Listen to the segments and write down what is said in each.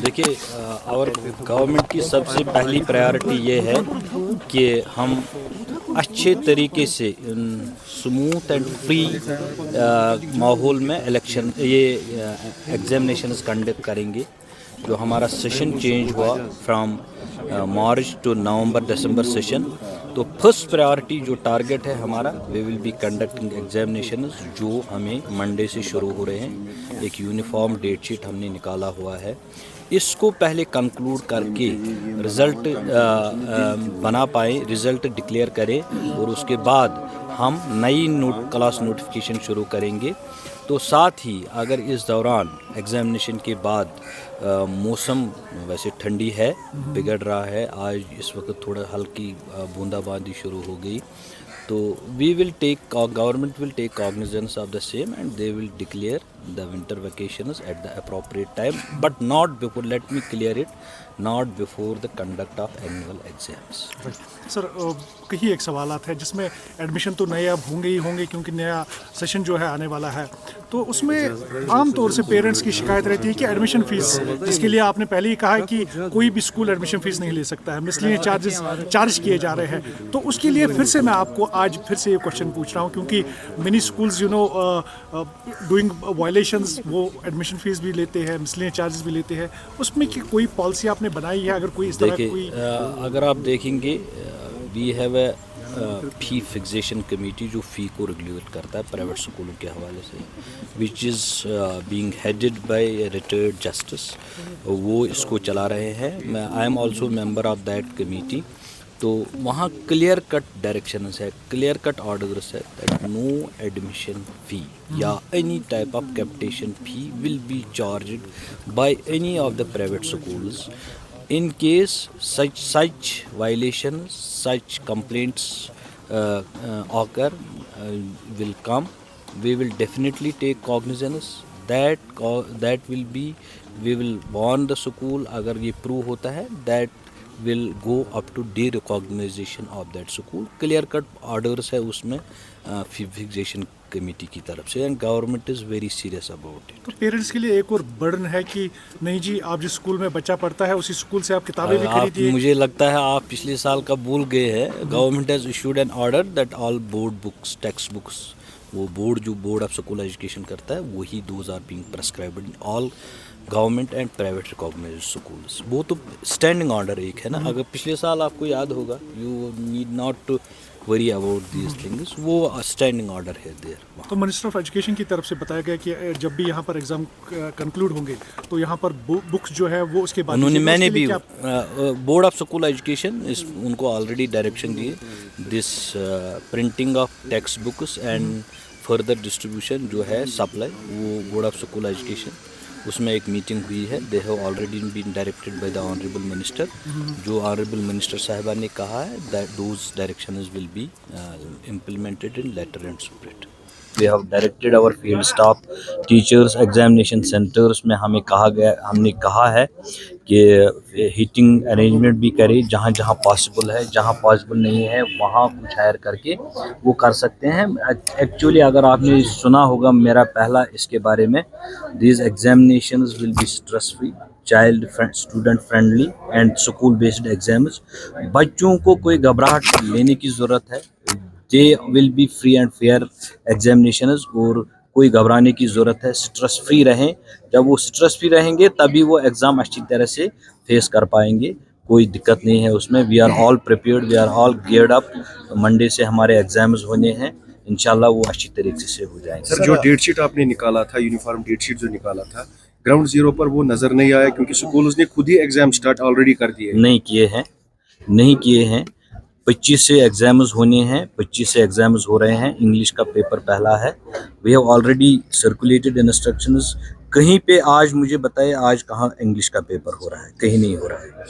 देखिए, और गवर्नमेंट की सबसे पहली प्रायोरिटी ये है कि हम अच्छे तरीके से स्मूथ एंड फ्री माहौल में इलेक्शन ये एग्जामिनेशंस कंडक्ट करेंगे। जो हमारा सेशन चेंज हुआ from March to November December session, तो फर्स्ट प्रायोरिटी जो टारगेट है हमारा, we will be conducting examinations जो हमें मंडे से शुरू हो रहे हैं। एक यूनिफॉर्म डेट शीट हमने निकाला हुआ है, इसको पहले कंक्लूड करके रिज़ल्ट बना पाए, रिज़ल्ट डिक्लेयर करें और उसके बाद हम नई क्लास नोटिफिकेशन शुरू करेंगे। तो साथ ही अगर इस दौरान एग्ज़ामिनेशन के बाद मौसम वैसे ठंडी है, बिगड़ रहा है, आज इस वक्त थोड़ा हल्की बूंदाबांदी शुरू हो गई, तो we will take government will take cognizance of the same and they will declare the winter vacations at the appropriate time, but not before, let me clear it, not before the conduct of annual exams. Sir कहीं एक सवालात है जिसमें admission तो नए अब होंगे ही होंगे क्योंकि नया सेशन जो है आने वाला है, तो उसमें आम तौर से पेरेंट्स की शिकायत रहती है कि एडमिशन फ़ीस, जिसके लिए आपने पहले ही कहा है कि कोई भी स्कूल एडमिशन फ़ीस नहीं ले सकता है, मिसलिनियस चार्जेस चार्ज किए जा रहे हैं। तो उसके लिए फिर से मैं आपको आज फिर से ये क्वेश्चन पूछ रहा हूँ, क्योंकि मेनी स्कूल्स डूइंग वायलेशंस वो एडमिशन फ़ीस भी लेते हैं, मिसलिनियस चार्जेस भी लेते हैं। उसमें की कोई पॉलिसी आपने बनाई है? अगर कोई इस तरह कोई अगर आप देखेंगे, we have a fee fixation committee जो फ़ी को रेगुलेट करता है प्राइवेट स्कूलों के हवाले से, which is being headed by retired justice, वो इसको चला रहे हैं। I am also member of that committee. तो वहाँ क्लियर कट डायरेक्शंस है, क्लियर कट ऑर्डर्स है दैट नो एडमिशन फ़ी या any type of capitation fee will be charged by any of the private schools. In case such violations, such complaints occur, will come, we will definitely take cognizance. That will be, we will warn the school. अगर ये prove होता है, that will go up to de-recognition of that school. Clear cut orders है उसमें fixation committee की तरफ से, and government is very serious about it. तो पेरेंट्स के लिए एक और बर्डन है कि नहीं जी, आप जिस स्कूल में बच्चा पढ़ता है उसी स्कूल से आप किताबें भी खरीदिए। मुझे लगता है आप पिछले साल का भूल गए हैं। Government has issued an order that all board books, text books, वो बोर्ड ऑफ स्कूल एजुकेशन करता है, वही those are being prescribed in all government and private recognised schools. वो तो स्टैंडिंग ऑर्डर एक है ना। अगर पिछले साल आपको याद होगा, you need not to worry about these things, वो स्टैंडिंग ऑर्डर है देयर। तो मिनिस्टर ऑफ एजुकेशन की तरफ से बताया गया कि जब भी यहाँ पर एग्जाम कंक्लूड होंगे तो यहाँ पर बुक्स जो है वो उसके बाद मैंने भी बोर्ड ऑफ स्कूल एजुकेशन उनको ऑलरेडी डायरेक्शन दिए, this printing of text books and further distribution जो है सप्लाई, वो बोर्ड ऑफ स्कूल एजुकेशन, उसमें एक मीटिंग हुई है। They have already been directed by the honourable minister. जो ऑनरेबल मिनिस्टर साहिबा ने कहा है that those directions will be implemented in letter and spirit. We have directed our field staff, teachers, examination centres में हमने कहा है कि हीटिंग अरेंजमेंट भी करें, जहाँ जहाँ पॉसिबल है, जहाँ पॉसिबल नहीं है वहाँ कुछ हायर करके वो कर सकते हैं। एक्चुअली अगर आपने सुना होगा मेरा पहला इसके बारे में, these examinations will be stress free, child student friendly and school based exams. बच्चों को कोई घबराहट लेने की ज़रूरत है, they will be free and fair examinations, और कोई घबराने की ज़रूरत है, स्ट्रेस फ्री रहें। जब वो स्ट्रेस फ्री रहेंगे तभी वो एग्ज़ाम अच्छी तरह से फेस कर पाएंगे, कोई दिक्कत नहीं है उसमें। We are all prepared, we are all geared up. Monday से हमारे एग्जाम्स होने हैं, इंशाल्लाह वो अच्छी तरीके से हो जाएंगे। सर, जो डेट शीट आपने निकाला था, यूनिफॉर्म डेट शीट जो निकाला था, ग्राउंड जीरो पर वो नज़र नहीं आया क्योंकि स्कूल्स ने खुद ही एग्जाम स्टार्ट ऑलरेडी कर दिए। नहीं किए हैं। 25 से एग्जाम्स होने हैं, 25 से एग्जाम्स हो रहे हैं। इंग्लिश का पेपर पहला है। We have already circulated instructions. कहीं पे आज मुझे बताइए, आज कहाँ इंग्लिश का पेपर हो रहा है? कहीं नहीं हो रहा है।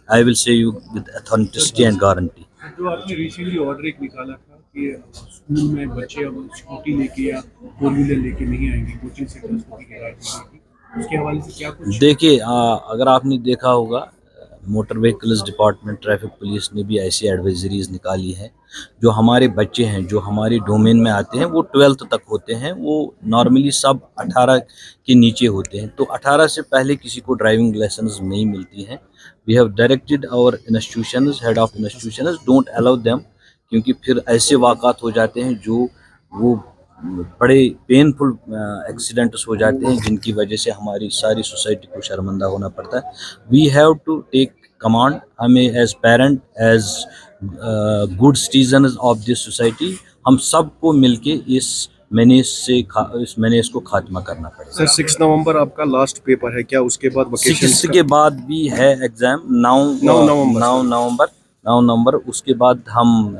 I will say you with authenticity and guarantee. जो आपने रिसेंटली ऑर्डर एक निकाला था कि स्कूल में बच्चे अब स्कूटी लेके या फोर व्हीलर लेके नहीं आएंगे, कोचिंग सेंटर स्कूटी के राइट, उसके हवाले से क्या कुछ? देखिए, अगर आपने देखा होगा, motor vehicles department, traffic police ने भी ऐसी एडवाइजरीज निकाली हैं जो हमारे बच्चे हैं जो हमारे डोमेन में आते हैं वो 12th तक होते हैं, वो नॉर्मली सब 18 के नीचे होते हैं, तो 18 से पहले किसी को ड्राइविंग लाइसेंस नहीं मिलती है। We have directed our institutions, head of institutions, don't allow them, क्योंकि फिर ऐसे वाक़ात हो जाते हैं जो वो बड़े पेनफुल एक्सीडेंट्स हो जाते हैं जिनकी वजह से हमारी सारी सोसाइटी को शर्मिंदा होना पड़ता है। We have to take command, हमें as parent, as good citizen of this society, हम सबको मिलके इस मैनेज को खात्मा करना पड़ेगा। सर 6 नवंबर आपका लास्ट पेपर है, क्या उसके बाद वेकेशन 6 के बाद भी है एग्जाम, 9 नवंबर, उसके बाद हम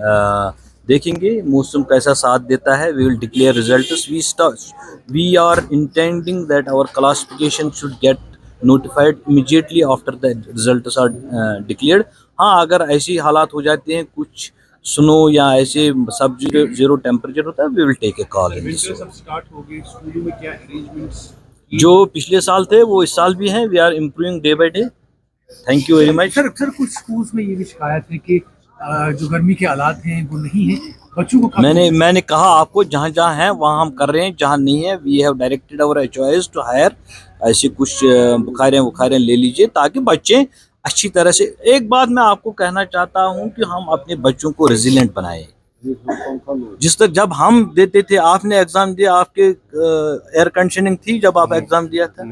देखेंगे मौसम कैसा साथ देता है। We will declare results, we are intending that our classification should get notified immediately after the results are declared. हाँ, अगर ऐसी हालात हो जाते हैं, कुछ स्नो या ऐसे सब जीरो टेम्परेचर होता है, we will take a call in this. सब स्टार्ट हो गए, स्कूलों में क्या अरेंजमेंट्स जो पिछले साल थे वो इस साल भी हैं। We are improving day by day. Thank you very much. Sir कुछ स्कूल्स में ये भी शिकायत है कि जो गर्मी के हालात हैं वो नहीं है, बच्चों को मैंने कहा आपको, जहाँ जहाँ है वहाँ हम कर रहे हैं, जहाँ नहीं है we have directed our HOS to hire ऐसे कुछ बुखारें ले लीजिए ताकि बच्चे अच्छी तरह से। एक बात मैं आपको कहना चाहता हूँ कि हम अपने बच्चों को रेजिलेंट बनाए। जिस तक जब हम देते थे, आपने एग्जाम दिया, आपके एयर कंडीशनिंग थी जब आप एग्जाम दिया था,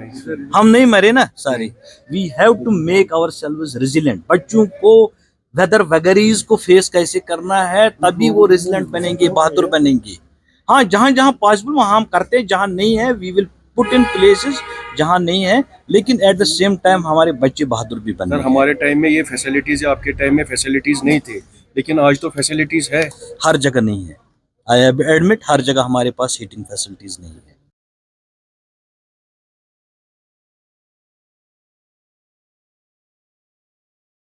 हम नहीं मरे ना सारे। We have to make our selves resilient. बच्चों को वेदर वगैरीज को फेस कैसे करना है, तभी वो रेजिलेंट बनेंगे, बहादुर बनेंगे। हाँ, जहाँ जहाँ पॉसिबल वहाँ हम करते हैं, जहाँ नहीं है we will put in places जहाँ नहीं है, लेकिन एट द सेम टाइम हमारे बच्चे बहादुर भी बने। सर हमारे टाइम में ये फैसिलिटीज है, आपके टाइम में फैसिलिटीज नहीं थे, लेकिन आज तो फैसिलिटीज है। हर जगह नहीं है, आई एडमिट, हर जगह हमारे पास हीटिंग फैसिलिटीज नहीं है।